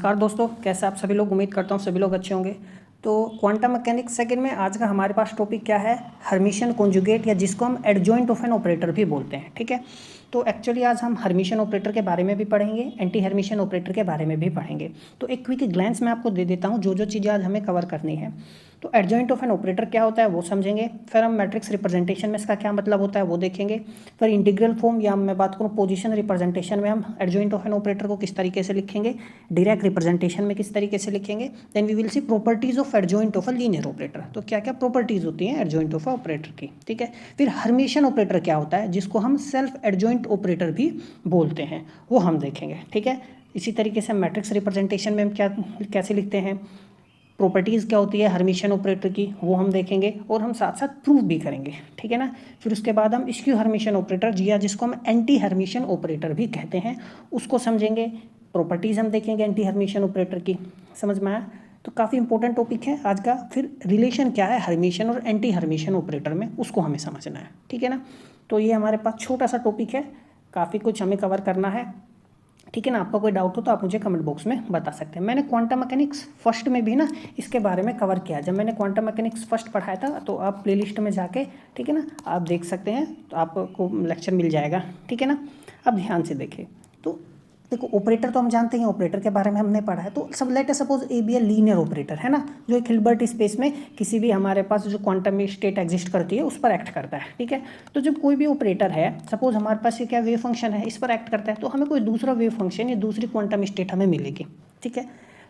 नमस्कार दोस्तों, कैसे आप सभी लोग। उम्मीद करता हूँ सभी लोग अच्छे होंगे। तो क्वांटम मैकेनिक्स सेकंड में आज का हमारे पास टॉपिक क्या है, हर्मिशन कॉन्जुगेट, या जिसको हम एडजॉइंट ऑफ एन ऑपरेटर भी बोलते हैं। ठीक है, तो एक्चुअली आज हम हर्मिशन ऑपरेटर के बारे में भी पढ़ेंगे, एंटी हर्मिशन ऑपरेटर के बारे में भी पढ़ेंगे। तो एक क्विक ग्लैंस मैं आपको दे देता हूँ जो जो चीज़ें आज हमें कवर करनी है। तो एडजॉइंट ऑफ एन ऑपरेटर क्या होता है वो समझेंगे, फिर हम मैट्रिक्स रिप्रेजेंटेशन में इसका क्या मतलब होता है वो देखेंगे, फिर इंटीग्रल फॉर्म या मैं बात करूँ पोजीशन रिप्रेजेंटेशन में हम एडजॉइंट ऑफ एन ऑपरेटर को किस तरीके से लिखेंगे, डायरेक्ट रिप्रेजेंटेशन में किस तरीके से लिखेंगे। Then we will see properties of adjoint of a linear operator. तो क्या क्या प्रॉपर्टीज होती हैं एडजॉइंट ऑफ ऑपरेटर की। ठीक है, फिर हर्मिशन ऑपरेटर क्या होता है जिसको हम सेल्फ एडजॉइंट ऑपरेटर भी बोलते हैं, वो हम देखेंगे। ठीक है, इसी तरीके से मैट्रिक्स रिप्रेजेंटेशन में हम क्या कैसे लिखते हैं, प्रॉपर्टीज़ क्या होती है हर्मिशन ऑपरेटर की वो हम देखेंगे, और हम साथ साथ प्रूफ भी करेंगे। ठीक है ना। फिर उसके बाद हम स्क्यू हर्मिशन ऑपरेटर या जिसको हम एंटी हर्मिशन ऑपरेटर भी कहते हैं उसको समझेंगे, प्रॉपर्टीज़ हम देखेंगे एंटी हर्मिशन ऑपरेटर की। समझ में आया। तो काफ़ी इंपॉर्टेंट टॉपिक है आज का। फिर रिलेशन क्या है हर्मिशन और एंटी हर्मिशन ऑपरेटर में, उसको हमें समझना है। ठीक है ना। तो ये हमारे पास छोटा सा टॉपिक है, काफ़ी कुछ हमें कवर करना है। ठीक है ना। आपका कोई डाउट हो तो आप मुझे कमेंट बॉक्स में बता सकते हैं। मैंने क्वांटम मैकेनिक्स फर्स्ट में भी ना इसके बारे में कवर किया, जब मैंने क्वांटम मैकेनिक्स फर्स्ट पढ़ाया था, तो आप प्लेलिस्ट में जाके ठीक है ना आप देख सकते हैं, तो आपको लेक्चर मिल जाएगा। ठीक है ना। अब ध्यान से देखिए, तो देखो ऑपरेटर तो हम जानते हैं, ऑपरेटर के बारे में हमने पढ़ा है। तो सब let suppose A B a linear operator है ना, जो एक हिल्बर्ट स्पेस में किसी भी हमारे पास जो क्वांटम स्टेट एग्जिस्ट करती है उस पर एक्ट करता है। ठीक है, तो जब कोई भी ऑपरेटर है, सपोज हमारे पास ये क्या वेव फंक्शन है, इस पर एक्ट करता है, तो हमें कोई दूसरा वेव फंक्शन या दूसरी क्वांटम स्टेट हमें मिलेगी। ठीक है,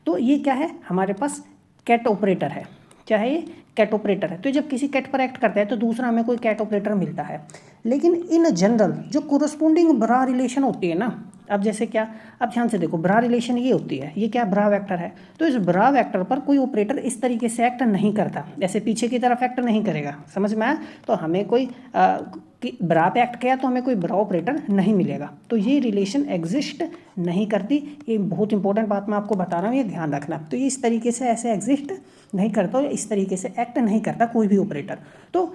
तो ये क्या है हमारे पास कैट ऑपरेटर है, चाहे ये कैट ऑपरेटर है। तो जब किसी कैट पर एक्ट करता है तो दूसरा हमें कोई कैट ऑपरेटर मिलता है। लेकिन इन जनरल जो कोरस्पोंडिंग ब्रा रिलेशन होती है ना, अब जैसे क्या, अब ध्यान से देखो, ब्रा रिलेशन ये होती है, ये क्या ब्रा वेक्टर है, तो इस ब्रा वेक्टर पर कोई ऑपरेटर इस तरीके से एक्ट नहीं करता, जैसे पीछे की तरफ एक्ट नहीं करेगा। समझ में आया। तो हमें कोई ब्रा पे एक्ट किया तो हमें कोई ब्रा ऑपरेटर नहीं मिलेगा। तो ये रिलेशन एग्जिस्ट नहीं करती। ये बहुत इंपॉर्टेंट बात मैं आपको बता रहा हूँ, ये ध्यान रखना। तो ये इस तरीके से ऐसे एग्जिस्ट नहीं करता, इस तरीके से एक्ट नहीं करता कोई भी ऑपरेटर। तो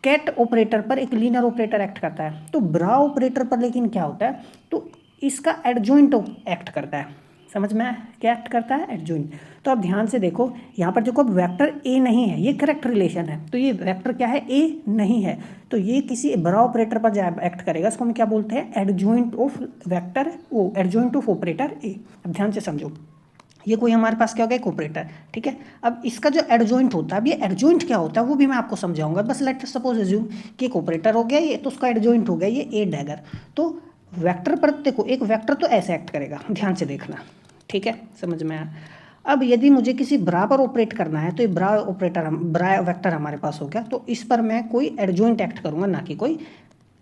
कैट ऑपरेटर पर एक लीनियर ऑपरेटर एक्ट करता है, तो ब्रा ऑपरेटर पर लेकिन क्या होता है, तो इसका एडजॉइंट एक्ट करता है। समझ में क्या एक्ट करता है, एडजॉइंट। तो अब ध्यान से देखो, यहाँ पर देखो वेक्टर ए नहीं है, ये करेक्ट रिलेशन है, तो ये वेक्टर क्या है, ए नहीं है, तो ये किसी ब्रा ऑपरेटर पर जब एक्ट करेगा इसको हम क्या बोलते हैं, adjoint of vector O, adjoint of operator A. अब ध्यान से समझो, ये कोई हमारे पास क्या हो गया, एक ऑपरेटर। ठीक है, अब इसका जो एडजॉइंट होता है, अब ये एडजॉइंट क्या होता है वो भी मैं आपको समझाऊंगा। बस लेट सपोज एज्यूम कि एक ऑपरेटर हो गया ये, तो उसका एडजॉइंट हो गया ये ए डैगर। तो वेक्टर पर देखो, एक वेक्टर तो ऐसे एक्ट करेगा, ध्यान से देखना। ठीक है, समझ में आया। अब यदि मुझे किसी ब्रा पर ऑपरेट करना है, तो ये ब्रा ऑपरेटर, ब्रा वेक्टर हमारे पास हो गया, तो इस पर मैं कोई एडजॉइंट एक्ट करूंगा, ना कि कोई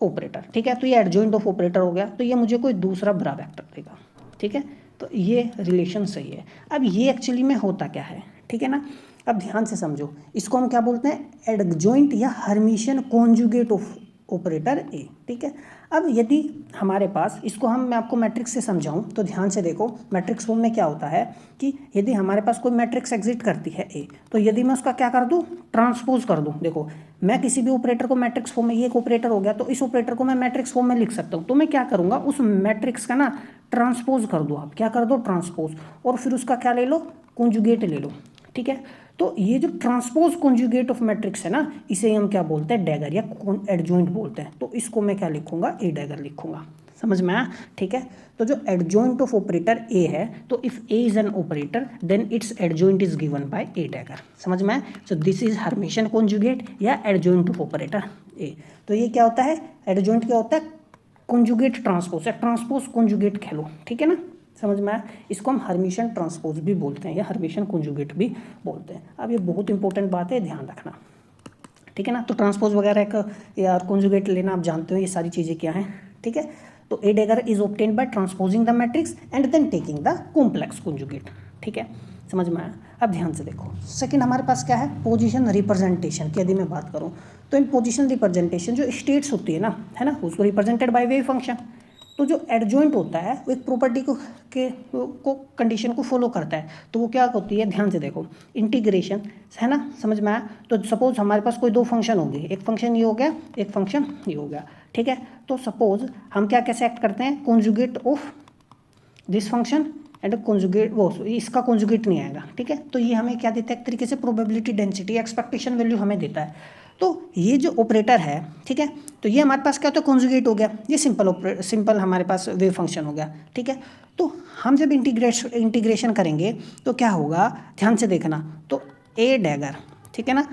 ऑपरेटर। ठीक है, तो ये एडजॉइंट ऑफ ऑपरेटर हो गया, तो ये मुझे कोई दूसरा ब्रा वेक्टर देगा। ठीक है, तो ये रिलेशन सही है। अब ये एक्चुअली में होता क्या है, ठीक है ना। अब ध्यान से समझो, इसको हम क्या बोलते हैं, एडजॉइंट या हर्मिशन कॉन्जुगेट ऑफ ऑपरेटर ए। ठीक है, अब यदि हमारे पास इसको मैं आपको मैट्रिक्स से समझाऊं, तो ध्यान से देखो, मैट्रिक्स फॉर्म में क्या होता है कि यदि हमारे पास कोई मैट्रिक्स एग्जिस्ट करती है ए, तो यदि मैं उसका क्या कर दूं, ट्रांसपोज कर दूं। देखो, मैं किसी भी ऑपरेटर को मैट्रिक्स फॉर्म में, ये एक ऑपरेटर हो गया, तो इस ऑपरेटर को मैं मैट्रिक्स फॉर्म में लिख सकता हूं। तो मैं क्या करूंगा, उस मैट्रिक्स का ना ट्रांसपोज कर दो। आप क्या कर दो, ट्रांसपोज, और फिर उसका क्या ले लो, कॉन्जुगेट ले लो। ठीक है, तो ये जो ट्रांसपोज कॉन्जुगेट ऑफ मैट्रिक्स है ना, इसे हम क्या बोलते हैं, डैगर या एडजॉइंट बोलते हैं। तो इसको मैं क्या लिखूंगा, ए डैगर लिखूंगा। समझ में आया। ठीक है, तो जो एडजॉइंट ऑफ ऑपरेटर ए है, तो if A is an operator then its adjoint is given by A dagger. समझ में आया। So this is Hermitian conjugate या एडजॉइंट ऑफ ऑपरेटर ए। तो ये क्या होता है, एडजॉइंट क्या होता है, कॉन्जुगेट ट्रांसपोज या ट्रांसपोज कॉन्जुगेट कह लो। ठीक है ना, समझ में आया। इसको हम हर्मिशन ट्रांसपोज भी बोलते हैं या हर्मिशन कॉन्जुगेट भी बोलते हैं। अब ये बहुत इंपॉर्टेंट बात है, ध्यान रखना। ठीक है ना, तो ट्रांसपोज वगैरह का या कॉन्जुगेट लेना आप जानते हो, ये सारी चीज़ें क्या हैं। ठीक है, तो A dagger is obtained by transposing the matrix and then taking the complex conjugate. ठीक है, समझ में आया। अब ध्यान से देखो, सेकंड हमारे पास क्या है, पोजीशन रिप्रेजेंटेशन की यदि मैं बात करूँ, तो इन पोजीशन रिप्रेजेंटेशन जो स्टेट्स होती है ना, उसको रिप्रेजेंटेड बाय वेव फंक्शन। तो जो एडजॉइंट होता है वो एक प्रॉपर्टी को कंडीशन को फॉलो करता है, तो वो क्या होती है, ध्यान से देखो, इंटीग्रेशन है ना, समझ में आया। तो सपोज हमारे पास कोई दो फंक्शन होंगे, एक फंक्शन ये हो गया, एक फंक्शन ये हो गया। ठीक है, तो सपोज हम क्या कैसे एक्ट करते हैं, conjugate of this function and conjugate वो इसका कॉन्जुगेट नहीं आएगा, ठीक है। तो ये हमें क्या देता है, एक तरीके से प्रोबेबिलिटी डेंसिटी एक्सपेक्टेशन वैल्यू हमें देता है। तो ये जो ऑपरेटर है, ठीक है, तो ये हमारे पास क्या होता है, कॉन्जुगेट हो गया, ये सिंपल हमारे पास वेव फंक्शन हो गया, ठीक है। तो हम जब इंटीग्रेशन करेंगे तो क्या होगा, ध्यान से देखना, तो ए डैगर, ठीक है ना,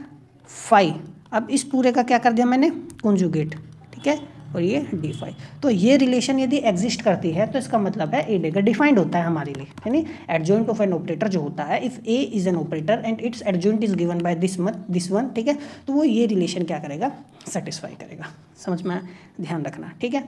फाई, अब इस पूरे का क्या कर दिया मैंने, कॉन्जुगेट, ठीक है, और ये डी फाई। तो ये रिलेशन यदि एग्जिस्ट करती है तो इसका मतलब है ए डैगर डिफाइंड होता है हमारे लिए, यानी एडजॉइंट ऑफ एन ऑपरेटर जो होता है, if A is an operator and it's adjoint is given by this one, ठीक है, तो वो ये रिलेशन क्या करेगा, सेटिस्फाई करेगा। समझ में, ध्यान रखना, ठीक है।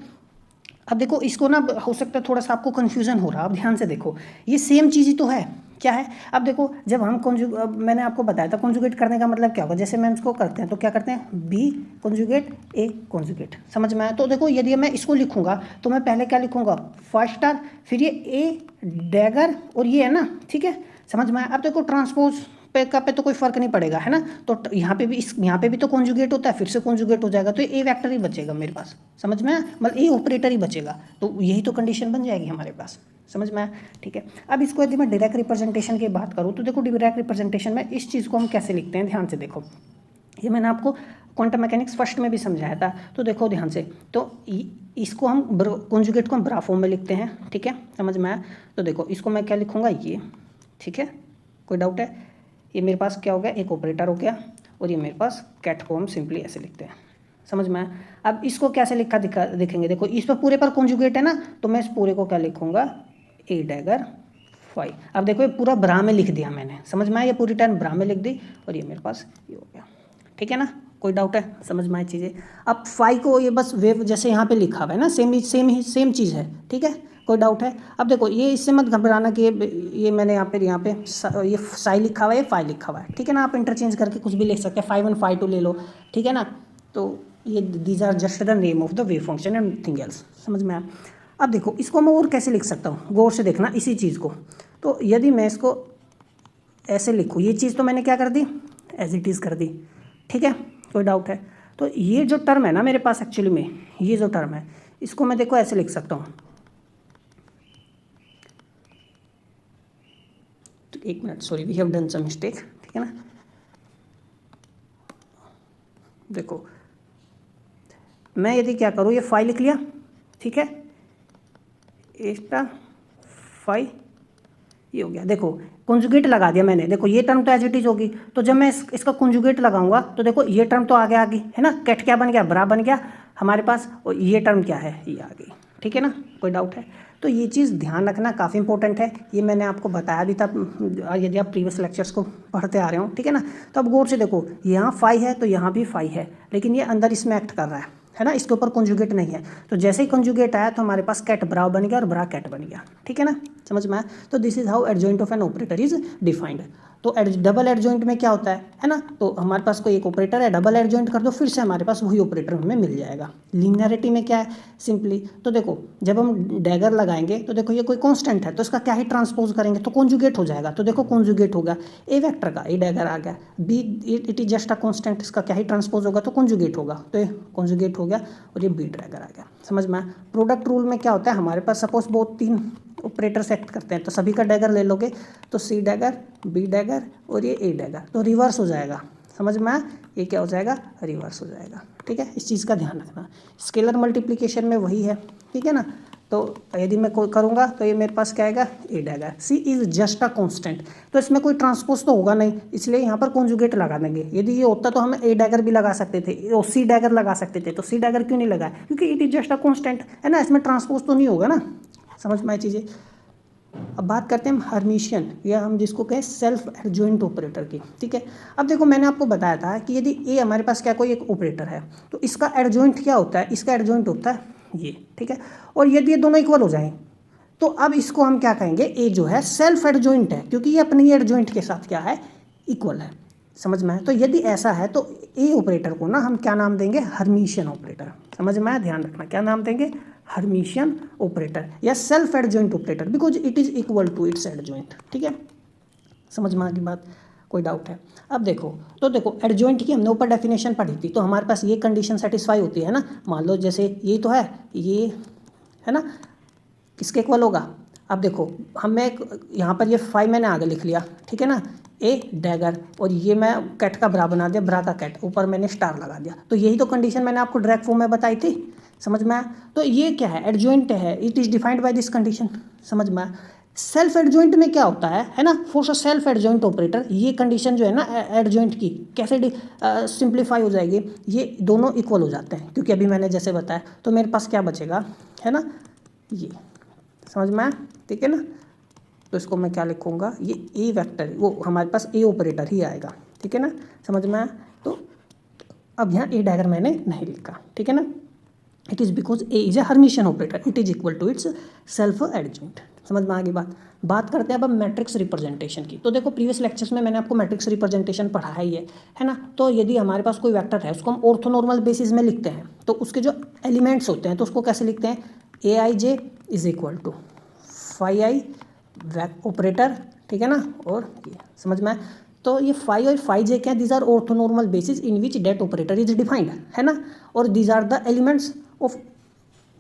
अब देखो इसको ना, हो सकता है थोड़ा सा आपको कन्फ्यूजन हो रहा है, अब ध्यान से देखो, ये सेम चीज़ ही तो है, क्या है। अब देखो जब हम मैंने आपको बताया था कॉन्जुगेट करने का मतलब क्या होगा, जैसे मैं इसको करते हैं तो क्या करते हैं, बी कॉन्जुगेट ए कॉन्जुगेट, समझ में आया। तो देखो यदि मैं इसको लिखूंगा तो मैं पहले क्या लिखूंगा, फर्स्ट स्टार, फिर ये ए डैगर और ये है ना, ठीक है, समझ में आया। अब देखो ट्रांसपोज पे तो कोई फर्क नहीं पड़ेगा, है ना, तो यहाँ पे भी यहाँ पे भी तो कॉन्जुगेट होता है, फिर से कॉन्जुगेट हो जाएगा, तो ए वेक्टर ही बचेगा मेरे पास, समझ में आया, मतलब ए ऑपरेटर ही बचेगा, तो यही तो कंडीशन बन जाएगी हमारे पास, समझ में आया, ठीक है। अब इसको यदि मैं डायरेक्ट रिप्रेजेंटेशन की बात करूँ तो देखो डायरेक्ट रिप्रेजेंटेशन में इस चीज़ को हम कैसे लिखते हैं, ध्यान से देखो, ये मैंने आपको क्वांटम मैकेनिक्स फर्स्ट में भी समझाया था, तो देखो ध्यान से, तो इसको हम कॉन्जुगेट को हम ब्रा फॉर्म में लिखते हैं, ठीक है, समझ में आया। तो देखो इसको मैं क्या लिखूंगा, ये, ठीक है, कोई डाउट है, ये मेरे पास क्या हो गया, एक ऑपरेटर हो गया, और ये मेरे पास कैट को हम सिंपली ऐसे लिखते हैं, समझ में आया। अब इसको कैसे लिखा दिखेंगे, देखो इस पर पूरे पर कॉन्जुगेट है ना, तो मैं इस पूरे को क्या लिखूंगा, ए डैगर फाई। अब देखो ये पूरा ब्रा में लिख दिया मैंने, समझ में आया, ये पूरी टर्म ब्रा में लिख दी, और ये मेरे पास ये हो गया, ठीक है ना, कोई डाउट है, समझ में आई चीज़ें। अब फाई को ये बस वेव जैसे यहाँ पे लिखा हुआ है ना, सेम चीज़ है, ठीक है, कोई डाउट है। अब देखो ये इससे मत घबराना कि ये मैंने यहाँ पे ये साई लिखा हुआ है, ये फाई लिखा हुआ है, ठीक है ना, आप इंटरचेंज करके कुछ भी लिख सकते हैं, 5 1 5 2 ले लो, ठीक है ना। तो ये these are just the name of the wave function and nothing else, समझ में आया। अब देखो इसको मैं और कैसे लिख सकता हूँ, गौर से देखना इसी चीज़ को। तो यदि मैं इसको ऐसे लिखूँ, ये चीज़ तो मैंने क्या कर दी, एज इट इज़ कर दी, ठीक है, कोई डाउट है। तो ये जो टर्म है ना मेरे पास एक्चुअली में, ये जो टर्म है, इसको मैं देखो ऐसे लिख सकता हूँ, एक minute, sorry, we have done some mistake, ठीक है ना। देखो मैं यदि क्या करूँ, ये फाई लिख लिया, ठीक है, एक्स्ट्रा फाई, ये हो गया, देखो कॉन्जुगेट लगा दिया मैंने, देखो ये टर्म तो एज इट इज होगी, तो जब मैं इसका कॉन्जुगेट लगाऊंगा तो देखो ये टर्म तो आगे आ गई, है ना, कैट क्या बन गया, ब्रा बन गया हमारे पास, और ये टर्म क्या है, ये आ गई, ठीक है ना, कोई डाउट है। तो ये चीज़ ध्यान रखना काफ़ी इंपॉर्टेंट है, ये मैंने आपको बताया भी था यदि आप प्रीवियस लेक्चर्स को पढ़ते आ रहे हो, ठीक है ना। तो अब गौर से देखो, यहाँ फाई है तो यहाँ भी फाई है, लेकिन ये अंदर इसमें एक्ट कर रहा है ना, इसके ऊपर कॉन्जुगेट नहीं है, तो जैसे ही कॉन्जुगेट आया तो हमारे पास कैट ब्रा बन गया और ब्रा कैट बन गया, ठीक है ना, समझ में आया। तो this is how adjoint of an operator is defined. तो डबल एडजॉइंट में क्या होता है ना, तो हमारे पास कोई एक ऑपरेटर है, डबल एडजॉइंट कर दो, फिर से हमारे पास वही ऑपरेटर हमें मिल जाएगा। लीनियरिटी में क्या है, सिंपली, तो देखो जब हम डैगर लगाएंगे तो देखो ये कोई कांस्टेंट है, तो इसका क्या ही ट्रांसपोज करेंगे तो कॉन्जुगेट हो जाएगा, तो देखो कॉन्जुगेट हो गया, ए वेक्टर का ए डैगर आ गया, B it is just a constant, इसका क्या ही ट्रांसपोज होगा तो कॉन्जुगेट होगा, तो ये कॉन्जुगेट हो गया, और ये बी डैगर आ गया, समझ में। प्रोडक्ट रूल में क्या होता है, हमारे पास सपोज बहुत 3 ऑपरेटर्स एक्ट करते हैं, तो सभी का डैगर ले लोगे, तो सी डैगर, बी डैगर और ये ए डैगर, तो रिवर्स हो जाएगा, समझ में आया, ये क्या हो जाएगा, रिवर्स हो जाएगा, ठीक है, इस चीज़ का ध्यान रखना। स्केलर मल्टीप्लिकेशन में वही है, ठीक है ना। तो यदि मैं कोई करूँगा तो ये मेरे पास क्या आएगा, A dagger, C is just a constant, तो इसमें कोई ट्रांसपोज तो होगा नहीं, इसलिए यहाँ पर कॉन्जुगेट लगा देंगे। यदि ये होता तो हम ए डैगर भी लगा सकते थे, और सी डैगर लगा सकते थे, तो सी डैगर क्यों नहीं लगाया, क्योंकि it is just a constant, है ना, इसमें ट्रांसपोज तो नहीं होगा ना, समझ में आई चीज़ें। अब बात करते हैं हम हर्मिशियन, या हम जिसको कहें सेल्फ एडजॉइंट ऑपरेटर की, ठीक है। अब देखो मैंने आपको बताया था कि यदि ए हमारे पास क्या कोई एक ऑपरेटर है, तो इसका एडजॉइंट क्या होता है, इसका एडजॉइंट होता है ये, ठीक है, और यदि ये दोनों इक्वल हो जाएं तो अब इसको हम क्या कहेंगे, ए जो है सेल्फ एडजॉइंट है, क्योंकि ये अपनी एडजॉइंट के साथ क्या है, इक्वल है, समझ में आया। तो यदि ऐसा है तो ए ऑपरेटर को ना हम क्या नाम देंगे, हर्मिशियन ऑपरेटर, समझ में आया, ध्यान रखना, क्या नाम देंगे, हर्मिशियन ऑपरेटर या self adjoint operator, because it is equal to its adjoint, ठीक है, समझ में आ गई बात, कोई डाउट है। अब देखो, तो देखो एडजॉइंट की हमने ऊपर डेफिनेशन पढ़ी थी, तो हमारे पास ये कंडीशन सेटिस्फाई होती है ना, मान लो जैसे ये तो है, ये है ना, किसके इक्वल होगा, अब देखो मैं यहाँ पर ये 5 मैंने आगे लिख लिया, ठीक है ना, ए डैगर, और ये मैं कैट का ब्रा बना दिया, ब्रा का कैट, ऊपर मैंने स्टार लगा दिया। तो यही तो कंडीशन मैंने आपको डायरेक्ट फॉर्म में बताई थी, समझ में आया। तो ये क्या है, एडजॉइंट है, it is defined by this condition, समझ में आया। सेल्फ एडजॉइंट में क्या होता है ना, फॉर सेल्फ एडजॉइंट ऑपरेटर ये कंडीशन जो है ना एडजॉइंट की कैसे सिंप्लीफाई हो जाएगी, ये दोनों इक्वल हो जाते हैं, क्योंकि अभी मैंने जैसे बताया। तो मेरे पास क्या बचेगा, है ना, ये, समझ में आया, ठीक है ना। तो इसको मैं क्या लिखूँगा, ये ए वेक्टर, वो हमारे पास ए ऑपरेटर ही आएगा, ठीक है ना, समझ में आया। तो अब यहाँ ए डायग्राम मैंने नहीं लिखा, ठीक है ना। It is because A is a Hermitian operator, it is equal to its self adjoint. समझ में आ गई बात करते हैं अब मैट्रिक्स रिप्रेजेंटेशन की। तो देखो प्रीवियस लेक्चर्स में मैंने आपको मैट्रिक्स रिप्रेजेंटेशन पढ़ाया ही है ना। तो यदि हमारे पास कोई वेक्टर है उसको हम ऑर्थोनॉर्मल बेसिस में लिखते हैं, तो उसके जो एलिमेंट्स होते हैं तो उसको कैसे लिखते हैं, A I J is equal to phi I operator, ठीक है ना, और ये समझ में आए। तो ये फाई और फाई जे क्या है, these are orthonormal basis in which that operator is defined, है ना, और these are the elements of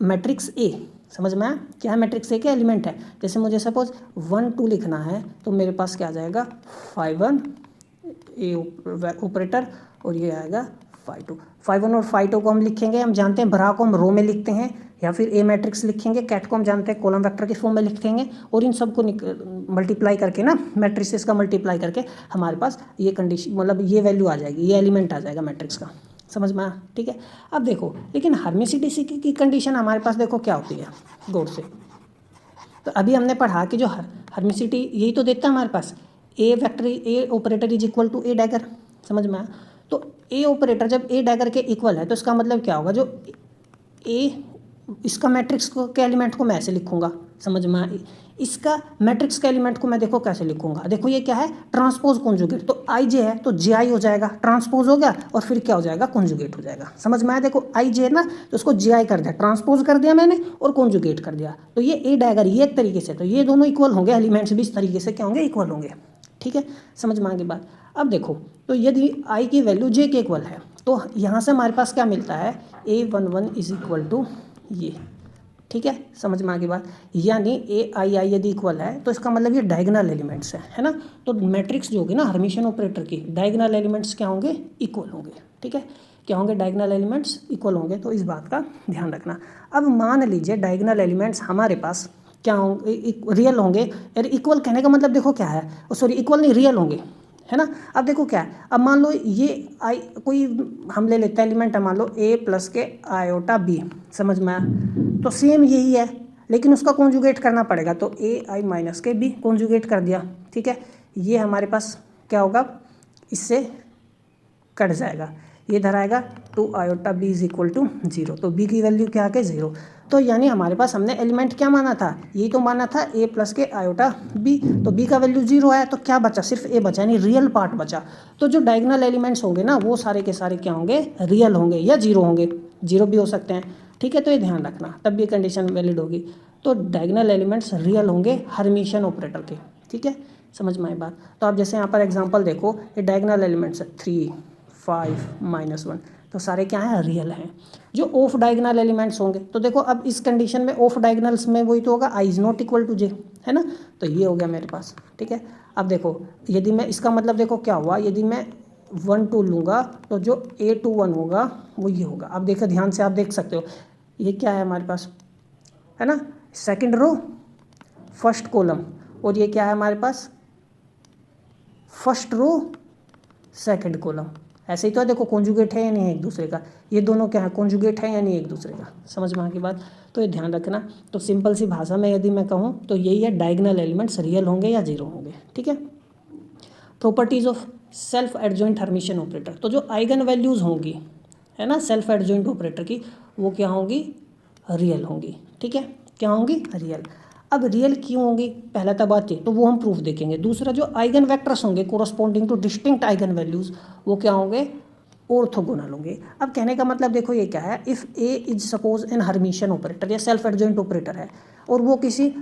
matrix A. समझ में आया, क्या है, मैट्रिक्स ए के एलिमेंट है। जैसे मुझे सपोज 1 2 लिखना है तो मेरे पास क्या आ जाएगा, 5 1 ए ऑपरेटर, और ये आएगा 5 2। 5 1 और 5 2 को हम लिखेंगे, हम जानते हैं ब्रा को हम रो में लिखते हैं, या फिर ए मैट्रिक्स लिखेंगे, कैट को हम जानते हैं कॉलम वेक्टर के फॉर्म में लिखेंगे, और इन सबको मल्टीप्लाई करके ना, मैट्रिसेस का मल्टीप्लाई करके हमारे पास ये कंडीशन, मतलब ये वैल्यू आ जाएगी, ये एलिमेंट आ जाएगा मैट्रिक्स का, समझ में आया, ठीक है। अब देखो लेकिन हर्मिसिटी की कंडीशन हमारे पास देखो क्या होती है, गौर से। तो अभी हमने पढ़ा कि जो हर्मिसिटी यही तो देता है हमारे पास, A vector A operator is equal to A dagger, समझ में आया। तो ए ऑपरेटर जब ए डैगर के इक्वल है तो इसका मतलब क्या होगा, जो ए इसका मैट्रिक्स के एलिमेंट को मैं ऐसे लिखूंगा, समझ में आया। इसका मैट्रिक्स के एलिमेंट को मैं देखो कैसे लिखूंगा, देखो ये क्या है, ट्रांसपोज कॉन्जुगेट। तो आई जे है तो जे आई हो जाएगा, ट्रांसपोज हो गया, और फिर क्या हो जाएगा, कॉन्जुगेट हो जाएगा, समझ में आया। देखो आई जे है ना, तो उसको जे आई कर दिया, ट्रांसपोज कर दिया मैंने, और कॉन्जुगेट कर दिया। तो ये ए डैगर ये एक तरीके से, तो ये दोनों इक्वल होंगे, एलिमेंट्स भी इस तरीके से क्या होंगे, इक्वल होंगे, ठीक है, समझ में आ गई बात। अब देखो तो यदि आई की वैल्यू जे के इक्वल है तो यहाँ से हमारे पास क्या मिलता है, A11 इज इक्वल टू ये, ठीक है, समझ में आ गई बात। यानी ए आई आई यदि इक्वल है तो इसका मतलब ये डायगोनल एलिमेंट्स है ना। तो मैट्रिक्स जो होगी ना हर्मिशियन ऑपरेटर की, डायगोनल एलिमेंट्स क्या होंगे, इक्वल होंगे, ठीक है, क्या होंगे, डायगोनल एलिमेंट्स इक्वल होंगे। तो इस बात का ध्यान रखना। अब मान लीजिए डायगोनल एलिमेंट्स हमारे पास क्या होंगे, रियल होंगे। यार इक्वल कहने का मतलब देखो क्या है, सॉरी इक्वल नहीं, रियल होंगे, है ना। अब देखो क्या है, अब मान लो ये आई कोई हम ले लेते हैं एलिमेंट है, मान लो ए प्लस के आयोटा बी, समझ में आया। तो सेम यही है, लेकिन उसका कॉन्जुगेट करना पड़ेगा। तो ए आई माइनस के बी कॉन्जुगेट कर दिया, ठीक है। ये हमारे पास क्या होगा, इससे कट जाएगा, ये इधर आएगा 2 iota B is equal to 0। तो बी की वैल्यू क्या आ गई, 0। तो यानी हमारे पास हमने एलिमेंट क्या माना था, यही तो माना था ए प्लस के आयोटा बी। तो बी का वैल्यू 0 है, तो क्या बचा, सिर्फ ए बचा, यानी रियल पार्ट बचा। तो जो डायगोनल एलिमेंट्स होंगे ना वो सारे के सारे क्या होंगे, रियल होंगे या 0 होंगे, 0 भी हो सकते हैं, ठीक है। तो ये ध्यान रखना, तब ये कंडीशन वैलिड होगी। तो डायगोनल एलिमेंट्स रियल होंगे हर्मिशियन ऑपरेटर के, ठीक है, समझ में आई बात। तो आप जैसे यहाँ पर एग्जाम्पल देखो, ये डायगोनल एलिमेंट्स है 3 5 -1, तो सारे क्या हैं, रियल हैं। जो ऑफ डायगोनल एलिमेंट्स होंगे, तो देखो अब इस कंडीशन में ऑफ डायगोनल्स में वही तो होगा, I is not equal to जे, है ना। तो ये हो गया मेरे पास, ठीक है। अब देखो यदि मैं इसका मतलब देखो क्या हुआ, यदि मैं 1 2 लूँगा तो जो A21 होगा वो ये होगा। अब देखो ध्यान से आप देख सकते हो, ये क्या है हमारे पास, है ना, सेकेंड रो फर्स्ट कॉलम, और ये क्या है हमारे पास, फर्स्ट रो सेकेंड कॉलम। ऐसे ही तो है, देखो कॉन्जुगेट है या नहीं एक दूसरे का, ये दोनों क्या है, कॉन्जुगेट है या नहीं एक दूसरे का, समझ में आ गई बात। तो ये ध्यान रखना। तो सिंपल सी भाषा में यदि मैं कहूँ तो यही है, डायगोनल एलिमेंट्स रियल होंगे या 0 होंगे, ठीक है। Properties of self adjoint Hermitian operator, तो जो आइगन वैल्यूज़ होंगी, है ना, सेल्फ एडजॉइंट ऑपरेटर की, वो क्या होंगी, रियल होंगी, ठीक है, क्या होंगी, रियल। अब रियल क्यों होंगी, पहला तो बात ये, तो वो हम प्रूफ देखेंगे। दूसरा जो आइगन वेक्टर्स होंगे corresponding to distinct eigen values, वो क्या होंगे, ऑर्थोगोनल होंगे। अब कहने का मतलब देखो ये क्या है, if A is suppose an Hermitian operator या सेल्फ एडजॉइंट ऑपरेटर है, और वो किसी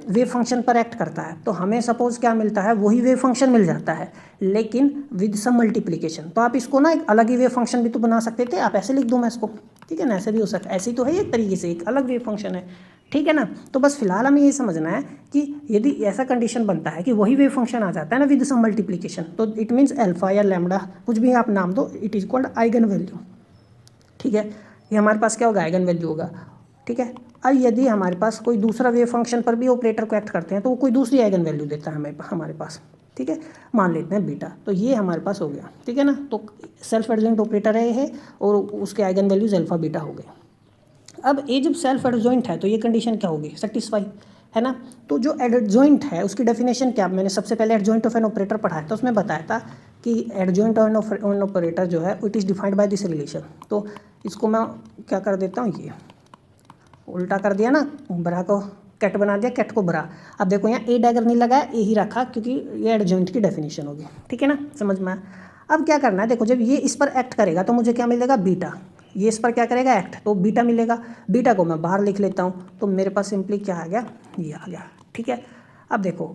वेव फंक्शन पर एक्ट करता है, तो हमें सपोज क्या मिलता है, वही वेव फंक्शन मिल जाता है, लेकिन विद सम मल्टीप्लिकेशन। तो आप इसको ना एक अलग ही वेव फंक्शन भी तो बना सकते थे, आप ऐसे लिख दूँ मैं इसको, ठीक है ना, ऐसे भी हो सकता है, ऐसे ही तो है एक तरीके से, एक अलग वेव फंक्शन है, ठीक है ना। तो बस फिलहाल हमें ये समझना है कि यदि ऐसा कंडीशन बनता है कि वही वेव फंक्शन आ जाता है ना विद सम मल्टीप्लिकेशन, तो इट मीन्स अल्फा या लैम्डा कुछ भी आप नाम दो, it is called eigen value. ठीक है, ये हमारे पास क्या होगा, आइगन वैल्यू होगा। ठीक है, अब यदि हमारे पास कोई दूसरा वेव फंक्शन पर भी ऑपरेटर को एक्ट करते हैं तो वो कोई दूसरी आइगन वैल्यू देता है हमारे पास। ठीक है, मान लेते हैं बीटा, तो ये हमारे पास हो गया। ठीक है ना, तो सेल्फ एडजॉइंट ऑपरेटर है ये, और उसके आइगन वैल्यूज अल्फा बीटा हो गए। अब ये जब सेल्फ एडजॉइंट है तो ये कंडीशन क्या होगी, सेटिस्फाई, है ना। तो जो एडजॉइंट है उसकी डेफिनेशन क्या, मैंने सबसे पहले एडजॉइंट ऑफ एन ऑपरेटर पढ़ाया था, उसमें बताया था कि एडजॉइंट ऑफ एन ऑपरेटर जो है it is defined by this relation. तो इसको मैं क्या कर देता हूँ, ये उल्टा कर दिया ना, बरा को कैट बना दिया, कैट को बरा। अब देखो यहाँ ए डैगर नहीं लगा है, ए ही रखा क्योंकि ये एडजॉइंट की डेफिनेशन होगी। ठीक है ना, समझ में। अब क्या करना है, देखो जब ये इस पर एक्ट करेगा तो मुझे क्या मिलेगा, बीटा। ये इस पर क्या करेगा, एक्ट, तो बीटा मिलेगा। बीटा को मैं बाहर लिख लेता हूँ, तो मेरे पास सिंपली क्या आ गया, ये आ गया। ठीक है, अब देखो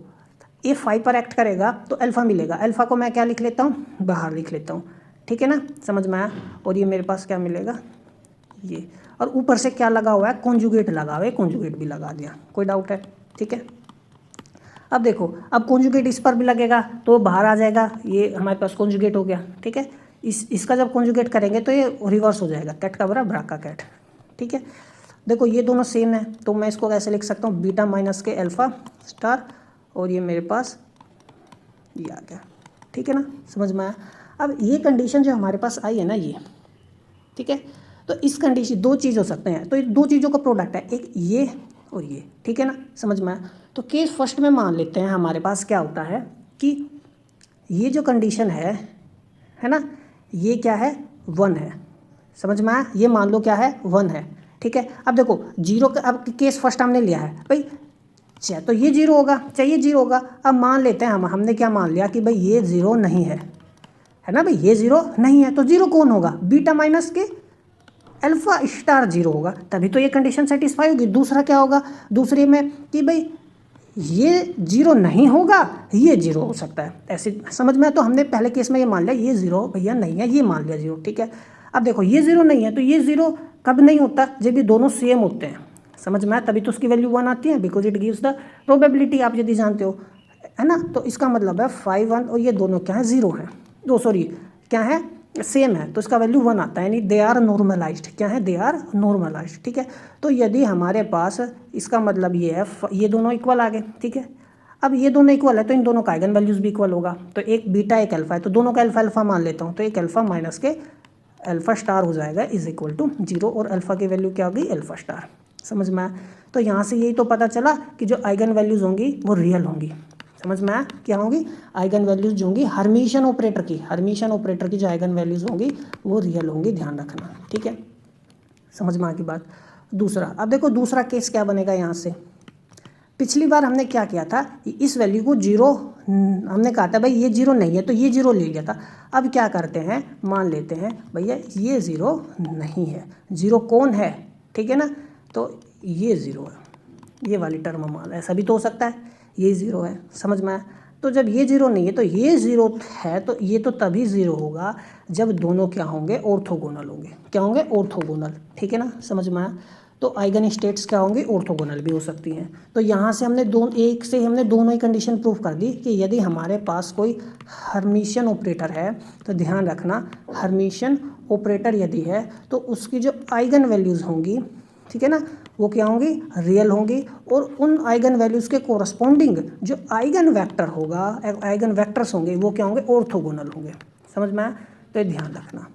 ए 5 पर एक्ट करेगा तो अल्फा मिलेगा, अल्फा को मैं क्या लिख लेता हूँ, बाहर लिख लेता हूँ। ठीक है ना, समझ में आया। और ये मेरे पास क्या मिलेगा, ये, और ऊपर से क्या लगा हुआ है, कॉन्जुगेट लगा हुआ है, कॉन्जुगेट भी लगा दिया, कोई डाउट है। ठीक है, अब देखो, अब कॉन्जुगेट इस पर भी लगेगा तो बाहर आ जाएगा, ये हमारे पास कॉन्जुगेट हो गया। ठीक है, इसका जब कॉन्जुगेट करेंगे तो ये रिवर्स हो जाएगा, कैट का बरा ब्रा का कैट। ठीक है, देखो ये दोनों सेम है, तो मैं इसको कैसे लिख सकता हूँ, बीटा माइनस के अल्फा स्टार, और ये मेरे पास ये आ गया। ठीक है ना, समझ में आया। अब ये कंडीशन जो हमारे पास आई है ना ये, ठीक है, तो इस कंडीशन दो चीज़ हो सकते हैं, तो ये दो चीज़ों का प्रोडक्ट है, एक ये और ये। ठीक है ना, समझ में आया। तो केस फर्स्ट में मान लेते हैं हमारे पास क्या होता है कि ये जो कंडीशन है ना, ये क्या है, 1 है। समझ में आया, ये मान लो क्या है, 1 है। ठीक है, अब देखो जीरो का, अब केस फर्स्ट हमने लिया है भाई, चाहे तो ये 0 होगा चाहे ये 0 होगा। अब मान लेते हैं हमने क्या मान लिया कि भाई ये 0 नहीं है ना, भाई ये 0 नहीं है, तो 0 कौन होगा, बीटा माइनस के अल्फा स्टार 0 होगा, तभी तो ये कंडीशन सेटिस्फाई होगी। दूसरा क्या होगा, दूसरे में कि भाई ये 0 नहीं होगा, ये 0 हो सकता है, ऐसे समझ में। तो हमने पहले केस में ये मान लिया ये 0 भैया नहीं है, ये मान लिया 0। ठीक है, अब देखो ये 0 नहीं है, तो ये 0 कब नहीं होता, जब ये दोनों सेम होते हैं। समझ में आया, तभी तो उसकी वैल्यू 1 आती है, because it gives the probability, आप यदि जानते हो, है ना। तो इसका मतलब है 5 1 और ये दोनों क्या है, 0 है, सॉरी क्या है, सेम है, तो इसका वैल्यू 1 आता है, यानी दे आर नॉर्मलाइज्ड। क्या है, दे आर नॉर्मलाइज्ड। ठीक है, तो यदि हमारे पास, इसका मतलब ये है ये दोनों इक्वल आ गए। ठीक है, अब ये दोनों इक्वल है तो इन दोनों का आइगन वैल्यूज भी इक्वल होगा, तो एक बीटा एक अल्फा है, तो दोनों का अल्फा अल्फा मान लेता हूँ, तो एक अल्फा माइनस के अल्फा स्टार हो जाएगा इज इक्वल टू 0, और अल्फा की वैल्यू क्या होगी, अल्फा स्टार। समझ में आया। तो यहाँ से यही तो पता चला कि जो आइगन वैल्यूज होंगी वो रियल होंगी। समझ में आया, क्या होंगी, आइगन वैल्यूज जो होंगी हर्मिशियन ऑपरेटर की, हर्मिशियन ऑपरेटर की जो आइगन वैल्यूज होंगी वो रियल होंगी, ध्यान रखना। ठीक है, समझ में आ की बात। दूसरा, अब देखो दूसरा केस क्या बनेगा यहाँ से। पिछली बार हमने क्या किया था, इस वैल्यू को 0 हमने कहा था भाई ये 0 नहीं है, तो ये 0 ले लिया था। अब क्या करते हैं, मान लेते हैं भैया ये 0 नहीं है, 0 कौन है, ठीक है ना, तो ये 0 है, ये वाली टर्म मान, ऐसा भी तो हो सकता है, ये 0 है। समझ में आया। तो जब ये 0 नहीं है तो ये 0 है, तो ये तो तभी 0 होगा जब दोनों क्या होंगे, ऑर्थोगोनल होंगे। क्या होंगे, ऑर्थोगोनल। ठीक है ना, समझ में आया। तो आइगन स्टेट्स क्या होंगी, ऑर्थोगोनल भी हो सकती हैं। तो यहाँ से हमने एक से हमने दोनों ही कंडीशन प्रूव कर दी कि यदि हमारे पास कोई हर्मिशियन ऑपरेटर है, तो ध्यान रखना हर्मिशियन ऑपरेटर यदि है तो उसकी जो आइगन वैल्यूज़ होंगी, ठीक है ना, वो क्या होंगी, रियल होंगी, और उन आइगन वैल्यूज़ के कोरस्पॉन्डिंग जो आइगन वेक्टर होगा, आइगन वेक्टर्स होंगे, वो क्या होंगे, ऑर्थोगोनल होंगे। समझ में आया, तो ध्यान रखना।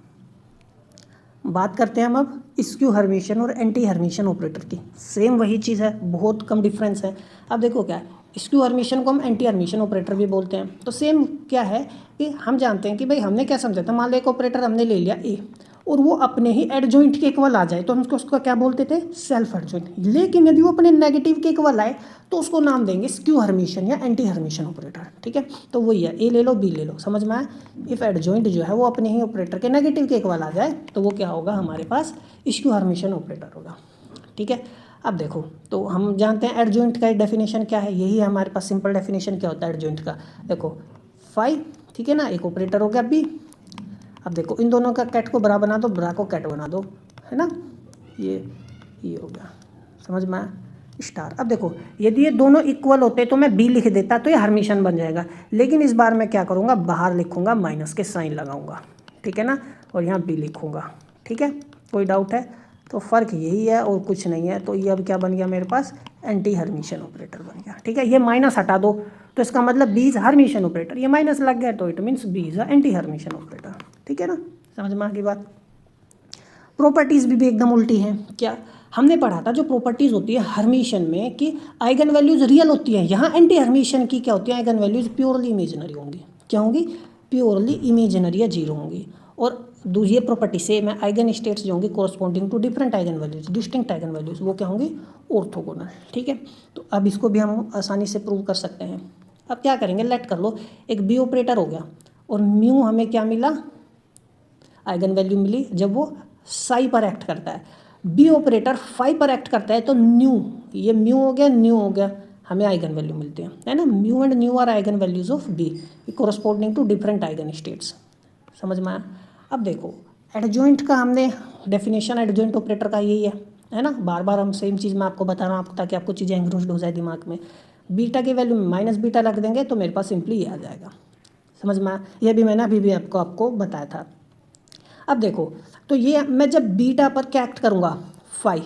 बात करते हैं हम अब स्क्यू हर्मिशियन और एंटी हर्मिशियन ऑपरेटर की। सेम वही चीज़ है, बहुत कम डिफरेंस है। अब देखो क्या है, स्क्यू हर्मिशियन को हम एंटी हर्मिशियन ऑपरेटर भी बोलते हैं। तो सेम क्या है कि हम जानते हैं कि भाई हमने क्या समझा था, मान लो एक ऑपरेटर हमने ले लिया ए, और वो अपने ही एडजॉइंट के इक्वल आ जाए तो हम उसको क्या बोलते थे, सेल्फ एडजॉइंट। लेकिन यदि वो अपने नेगेटिव के इक्वल आए तो उसको नाम देंगे स्क्यू हर्मिशियन या एंटी हर्मिशियन ऑपरेटर। ठीक है, तो वही है, ए ले लो बी ले लो। समझ में आया। इफ एडजॉइंट जो है वो अपने ही ऑपरेटर के नेगेटिव के इक्वल आ जाए तो वो क्या होगा, हमारे पास स्क्यू हर्मिशियन ऑपरेटर होगा। ठीक है, अब देखो, तो हम जानते हैं एडजॉइंट का डेफिनेशन क्या है, यही है हमारे पास सिंपल डेफिनेशन क्या होता है एडजॉइंट का। देखो फाई, ठीक है ना, एक ऑपरेटर हो गया बी। अब देखो इन दोनों का कैट को बरा बना दो, बरा को कैट बना दो, है ना, ये हो गया। समझ में आया, स्टार। अब देखो यदि ये दोनों इक्वल होते तो मैं बी लिख देता तो ये हर्मिशन बन जाएगा, लेकिन इस बार मैं क्या करूँगा, बाहर लिखूँगा, माइनस के साइन लगाऊँगा, ठीक है ना, और यहाँ बी लिखूँगा, ठीक है। कोई डाउट है? तो फ़र्क यही है और कुछ नहीं है। तो ये अब क्या बन गया मेरे पास, एंटी हर्मिशन ऑपरेटर बन गया, ठीक है। ये माइनस हटा दो तो इसका मतलब बी इज हर्मिशन ऑपरेटर, ये माइनस लग गया तो it means B is anti Hermitian operator, ठीक है ना। समझ में आ गई बात। प्रॉपर्टीज़ भी एकदम उल्टी हैं। क्या हमने पढ़ा था, जो प्रॉपर्टीज़ होती है हर्मिशन में कि आइगन वैल्यूज रियल होती हैं, यहाँ एंटी हर्मिशन की क्या होती है, आइगन वैल्यूज प्योरली इमेजिनरी होंगी। क्या होंगी? प्योरली इमेजिनरी या जीरो होंगी। और ये प्रॉपर्टी सेम है, आइगन स्टेट्स जो होंगी corresponding to different eigen values, distinct eigen values, वो क्या होंगी, ऑर्थोगोनल, ठीक है। तो अब इसको भी हम आसानी से प्रूव कर सकते हैं। अब क्या करेंगे, लेट कर लो एक बी ऑपरेटर हो गया और म्यू हमें क्या मिला, आइगन वैल्यू मिली जब वो साई पर एक्ट करता है। बी ऑपरेटर फाई पर एक्ट करता है तो न्यू, ये म्यू हो गया, न्यू हो गया, हमें आइगन वैल्यू मिलते हैं, है ना। Mu and nu are eigen values of B corresponding to different eigen states. समझ में आया। अब देखो एडजॉइंट का हमने डेफिनेशन एडजॉइंट ऑपरेटर का यही है ना। बार बार हम सेम चीज़ मैं आपको बता रहा हूँ ताकि आपको चीज़ें एंग्रोस्ड हो जाए दिमाग में। बीटा की वैल्यू में माइनस बीटा रख देंगे तो मेरे पास सिंपली ये आ जाएगा। समझ में आया। ये भी मैंने अभी भी आपको बताया था। अब देखो तो ये मैं जब बीटा पर क्या एक्ट करूँगा, फाई,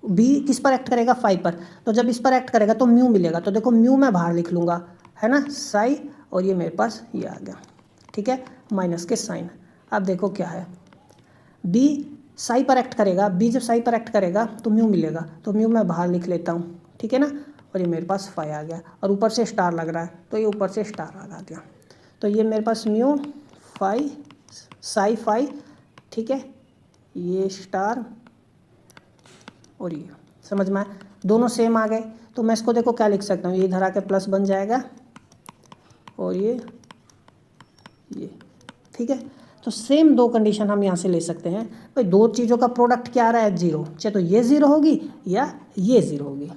बी किस पर एक्ट करेगा, फाई पर, तो जब इस पर एक्ट करेगा तो म्यू मिलेगा। तो देखो म्यू मैं बाहर लिख लूँगा, है ना, साई, और ये मेरे पास ये आ गया, ठीक है, माइनस के साइन। अब देखो क्या है, बी साई पर एक्ट करेगा, बी जब साई पर एक्ट करेगा तो म्यू मिलेगा, तो म्यू मैं बाहर लिख लेता हूँ, ठीक है ना, और ये मेरे पास फाई आ गया, और ऊपर से स्टार लग रहा है तो ये ऊपर से स्टार आ गया। तो ये मेरे पास म्यू फाई साई फाई, ठीक है, ये स्टार और ये, समझ में आया। दोनों सेम आ गए तो मैं इसको देखो क्या लिख सकता हूँ, ये इधर आके प्लस बन जाएगा और ये, ठीक है। तो सेम दो कंडीशन हम यहाँ से ले सकते हैं भाई, दो चीज़ों का प्रोडक्ट क्या आ रहा है, जीरो, चाहे तो ये ज़ीरो होगी या ये ज़ीरो होगी।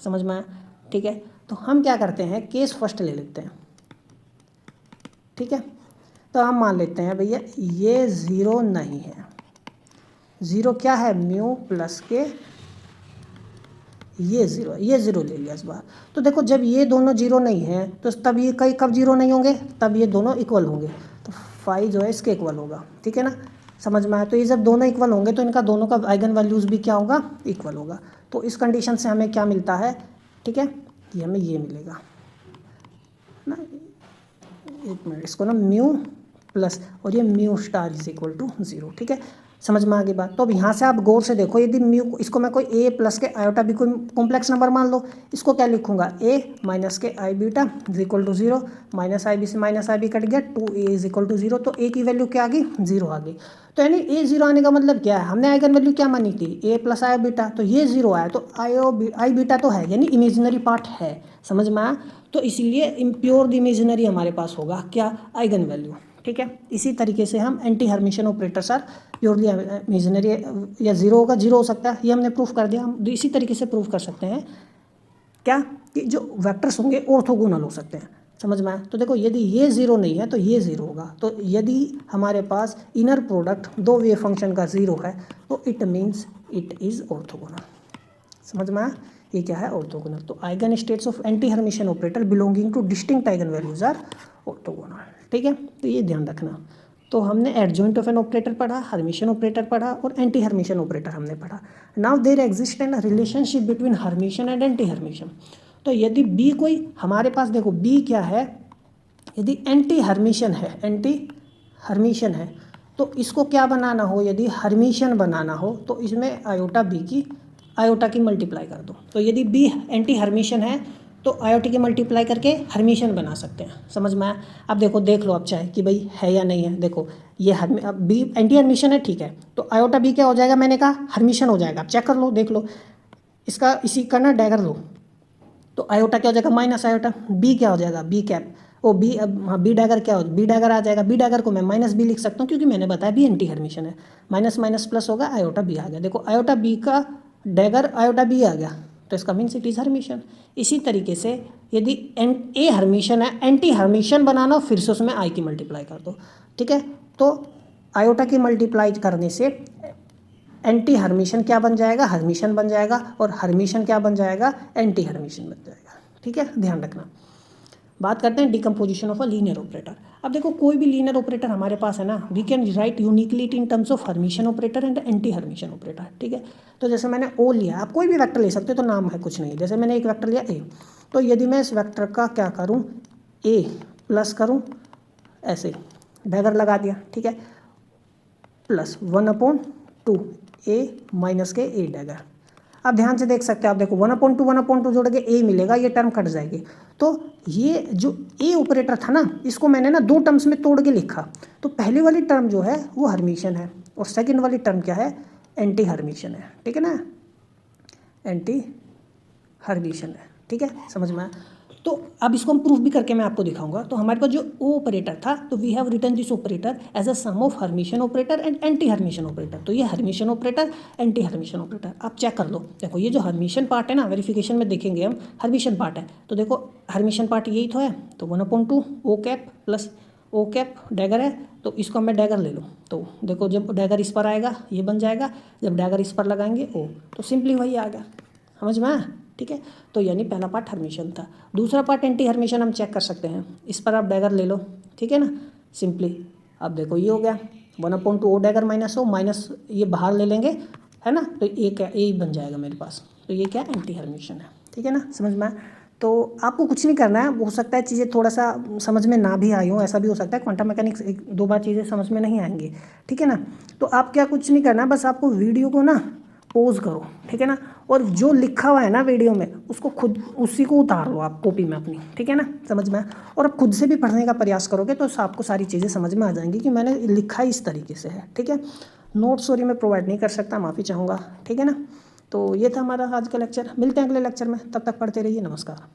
समझ में आया, ठीक है। तो हम क्या करते हैं, केस फर्स्ट ले लेते हैं, ठीक है। तो हम मान लेते हैं भैया ये ज़ीरो नहीं है, ज़ीरो क्या है, म्यू प्लस के ये ज़ीरो, ये ज़ीरो ले लिया इस बार। तो देखो जब ये दोनों जीरो नहीं है तो तब ये कई कब जीरो नहीं होंगे, तब ये दोनों इक्वल होंगे, तो फाई जो है इसके इक्वल होगा, ठीक है ना। समझ में आया। तो ये जब दोनों इक्वल होंगे तो इनका दोनों का आइगन वैल्यूज़ भी क्या होगा, इक्वल होगा। तो इस कंडीशन से हमें क्या मिलता है, ठीक है, ये हमें ये मिलेगा ना, एक मिनट, इसको ना म्यू प्लस और ये mu star is equal to zero, ठीक है। समझ में आ गई बात। तो अब यहाँ से आप गौर से देखो, यदि म्यू, इसको मैं कोई ए प्लस के आयोटा भी कोई कॉम्प्लेक्स नंबर मान लो, इसको क्या लिखूंगा, A minus K I beta is equal to zero, minus I B से माइनस आई बी कट गया, 2a is equal to zero. तो ए की वैल्यू क्या आ गई, ज़ीरो आ गई। तो यानी ए ज़ीरो आने का मतलब क्या है, हमने आइगन वैल्यू क्या मानी थी, ए प्लस आई बीटा, तो ये ज़ीरो आया, तो आई बीटा तो है, यानी इमेजिनरी पार्ट है। समझ में आया। तो इसीलिए प्योर इमेजिनरी हमारे पास होगा क्या, आइगन वैल्यू, ठीक है। इसी तरीके से हम anti Hermitian operators are purely imaginary, या जीरो होगा, जीरो हो सकता है, ये हमने प्रूफ कर दिया। हम इसी तरीके से प्रूफ कर सकते हैं क्या, कि जो वेक्टर्स होंगे ऑर्थोगोनल हो सकते हैं। समझ में आया। तो देखो यदि ये ज़ीरो नहीं है तो ये ज़ीरो होगा। तो यदि हमारे पास इनर प्रोडक्ट दो वेव फंक्शन का ज़ीरो है तो it means it is orthogonal. समझ में आया, ये क्या है, ऑर्थोगोनल। तो eigen states of anti Hermitian operator belonging to distinct eigen values are orthogonal, ठीक है। तो ये ध्यान रखना। तो हमने एडजॉइंट ऑफ एन ऑपरेटर पढ़ा, हर्मिशन ऑपरेटर पढ़ा और एंटी हर्मिशन ऑपरेटर हमने पढ़ा। Now there exist an relationship between Hermitian and anti Hermitian. तो यदि बी कोई हमारे पास, देखो बी क्या है, यदि एंटी हर्मिशन है, एंटी हर्मिशन है, तो इसको क्या बनाना हो, यदि हर्मिशन बनाना हो तो इसमें आयोटा बी की, आयोटा की मल्टीप्लाई कर दो। तो यदि बी एंटी हर्मिशन है तो आयोटा की मल्टीप्लाई करके हर्मिशन बना सकते हैं। समझ में आया। अब देखो देख लो आप चाहे कि भाई है या नहीं है। देखो ये बी एंटी हर्मिशन है, ठीक है, तो आयोटा बी क्या हो जाएगा, मैंने कहा हर्मिशन हो जाएगा। आप चेक कर लो, देख लो, इसका इसी का ना डैगर लो, तो आयोटा क्या हो जाएगा, माइनस आयोटा, बी क्या हो जाएगा, बी कैप, ओ बी, अब हाँ बी डैगर क्या हो, बी डैगर आ जाएगा। बी डैगर को मैं माइनस बी लिख सकता हूँ क्योंकि मैंने बताया बी एंटी हर्मिशन है। माइनस माइनस प्लस होगा, आयोटा बी आ गया। देखो आयोटा बी का डैगर आयोटा बी आ गया, तो इसका मीन्स इट इज़ हर्मिशन। इसी तरीके से यदि ए हर्मिशन है, एंटी हर्मिशन बनाना, फिर से उसमें आई की मल्टीप्लाई कर दो, ठीक है। तो आयोटा की मल्टीप्लाई करने से एंटी हर्मिशन क्या बन जाएगा, हर्मिशन बन जाएगा, और हर्मिशन क्या बन जाएगा, एंटी हर्मिशन बन जाएगा। ठीक है, ध्यान रखना। बात करते हैं decomposition of a linear operator. अब देखो कोई भी लीनियर ऑपरेटर हमारे पास है ना, we can write uniquely it in terms of Hermitian operator and anti Hermitian operator. ठीक है, तो जैसे मैंने ओ लिया, आप कोई भी वेक्टर ले सकते हो, तो नाम है कुछ नहीं। जैसे मैंने एक वेक्टर लिया ए, तो यदि मैं इस वेक्टर का क्या करूँ, ए प्लस करूँ, ऐसे डैगर लगा दिया, ठीक है, प्लस 1/2 ए माइनस के ए डैगर। आप ध्यान से देख सकते हो, आप देखो 1/2 जोड़ के ए मिलेगा, ये टर्म कट जाएगी। तो ये जो ए ऑपरेटर था ना, इसको मैंने ना 2 टर्म्स में तोड़ के लिखा। तो पहली वाली टर्म जो है वो हर्मिशन है, और सेकंड वाली टर्म क्या है, एंटी हर्मिशन है। ठीक है ना, एंटी हर्मिशन है। ठीक है, समझ में आया। तो अब इसको हम प्रूफ भी करके मैं आपको दिखाऊंगा। तो हमारे पास जो ओ ऑपरेटर था, तो we have written this operator as a sum of Hermitian operator and anti Hermitian operator. तो ये Hermitian operator, anti Hermitian operator. आप चेक कर लो, देखो ये जो हर्मिशन पार्ट है ना, वेरिफिकेशन में देखेंगे हम, हर्मिशन पार्ट है। तो देखो हर्मिशन पार्ट यही तो है, तो 1/2 O cap plus O cap dagger है, तो इसको मैं डैगर ले लूँ। तो देखो जब डैगर इस पर आएगा ये बन जाएगा, जब डैगर इस पर लगाएंगे ओ, तो सिंपली वही आ गया। समझ में आया। ठीक है, तो यानी पहला पार्ट हर्मिशन था। दूसरा पार्ट एंटी हर्मिशन हम चेक कर सकते हैं, इस पर आप डैगर ले लो। ठीक है ना, सिंपली अब देखो ये हो गया 1/2 ओ डैगर माइनस ओ, माइनस ये बाहर ले लेंगे, है ना, तो ये क्या, ए बन जाएगा मेरे पास। तो ये क्या, एंटी हर्मिशन है। ठीक है ना, समझ में आया। तो आपको कुछ नहीं करना है, हो सकता है चीज़ें थोड़ा सा समझ में ना भी आई हो, ऐसा भी हो सकता है। क्वांटम मैकेनिक्स 1-2 बार चीज़ें समझ में नहीं आएंगी। ठीक है ना, तो आप क्या कुछ नहीं करना है, बस आपको वीडियो को ना पोज करो। ठीक है ना, और जो लिखा हुआ है ना वीडियो में, उसको खुद उसी को उतार लो आप कॉपी में अपनी। ठीक है ना, समझ में। और आप खुद से भी पढ़ने का प्रयास करोगे तो आपको सारी चीज़ें समझ में आ जाएंगी कि मैंने लिखा इस तरीके से है। ठीक है, नोट्स सॉरी मैं प्रोवाइड नहीं कर सकता, माफ़ी चाहूँगा। ठीक है ना, तो ये था हमारा आज का लेक्चर। मिलते हैं अगले लेक्चर में, तब तक पढ़ते रहिए। नमस्कार।